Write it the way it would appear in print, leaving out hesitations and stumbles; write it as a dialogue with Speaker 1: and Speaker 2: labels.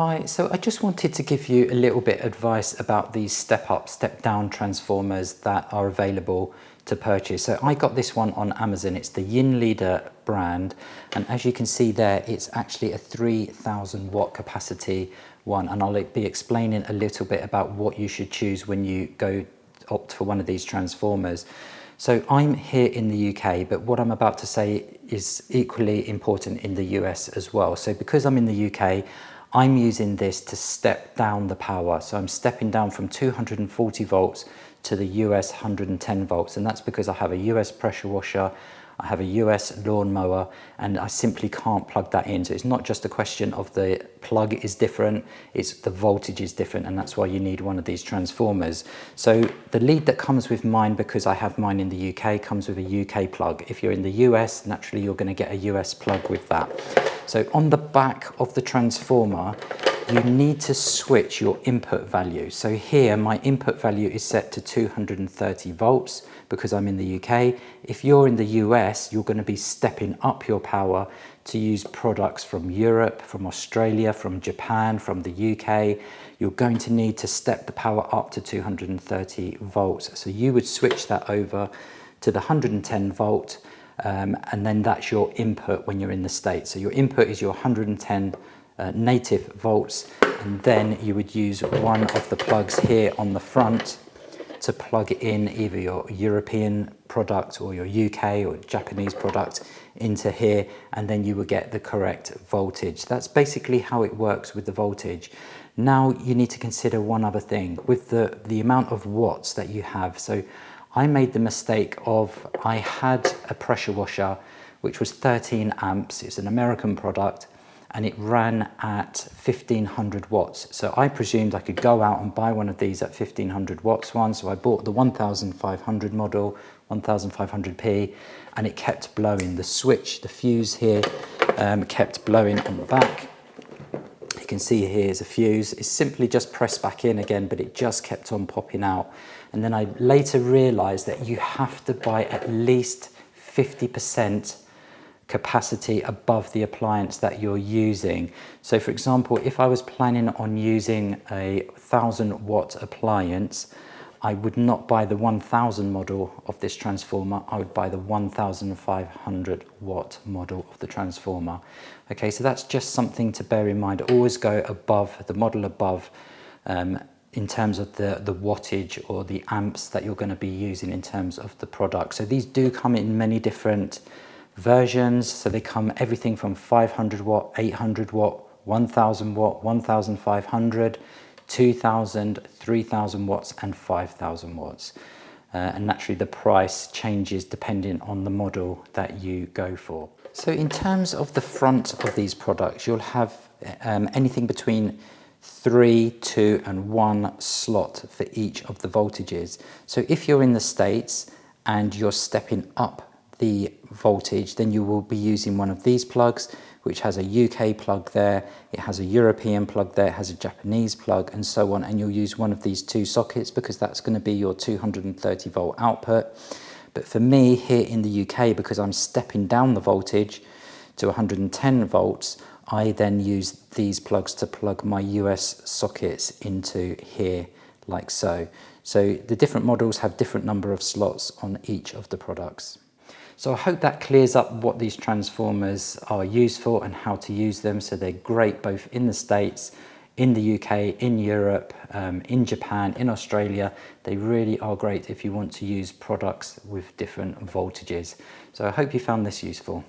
Speaker 1: Hi, so I just wanted to give you a little bit of advice about these step-up, step-down transformers that are available to purchase. So I got this one on Amazon. It's the Yinleader brand, and as you can see there, it's actually a 3000 watt capacity one, and I'll be explaining a little bit about what you should choose when you go opt for one of these transformers. So I'm here in the UK, but what I'm about to say is equally important in the US as well. So because I'm in the UK, I'm using this to step down the power. So I'm stepping down from 240 volts to the US 110 volts. And that's because I have a US pressure washer, I have a US lawnmower, and I simply can't plug that in. So it's not just a question of the plug is different, it's the voltage is different, and that's why you need one of these transformers. So the lead that comes with mine, because I have mine in the UK, comes with a UK plug. If you're in the US, naturally you're going to get a US plug with that. So on the back of the transformer, you need to switch your input value. So here my input value is set to 230 volts because I'm in the UK. If you're in the US, you're going to be stepping up your power to use products from Europe, from Australia, from Japan, from the UK. You're going to need to step the power up to 230 volts. So you would switch that over to the 110 volt, and then that's your input when you're in the States. So your input is your 110 native volts, and then you would use one of the plugs here on the front to plug in either your European product or your UK or Japanese product into here, and then you would get the correct voltage. That's basically how it works with the voltage. Now you need to consider one other thing with the amount of watts that you have. So I made the mistake of, I had a pressure washer which was 13 amps, it's an American product, and it ran at 1500 watts. So I presumed I could go out and buy one of these at 1500 watts one. So I bought the 1500 model, 1500p, and it kept blowing. The switch, the fuse here, kept blowing on the back. You can see here's a fuse. It's simply just pressed back in again, but it just kept on popping out. And then I later realized that you have to buy at least 50% capacity above the appliance that you're using. So for example, if I was planning on using a 1000 watt appliance, I would not buy the 1000 model of this transformer, I would buy the 1500 watt model of the transformer. Okay, so that's just something to bear in mind. Always go above, the model above, in terms of the wattage or the amps that you're going to be using in terms of the product. So these do come in many different versions. So they come everything from 500 watt, 800 watt, 1000 watt, 1500, 2000, 3000 watts and 5000 watts. And naturally the price changes depending on the model that you go for. So in terms of the front of these products, you'll have anything between 3, 2 and 1 slot for each of the voltages. So if you're in the States and you're stepping up the voltage, then you will be using one of these plugs, which has a UK plug there, it has a European plug there, it has a Japanese plug, and so on, and you'll use one of these two sockets because that's going to be your 230 volt output. But for me here in the UK, because I'm stepping down the voltage to 110 volts, I then use these plugs to plug my US sockets into here, like so. So the different models have different number of slots on each of the products. So I hope that clears up what these transformers are used for and how to use them. So they're great both in the States, in the UK, in Europe, in Japan, in Australia. They really are great if you want to use products with different voltages. So I hope you found this useful.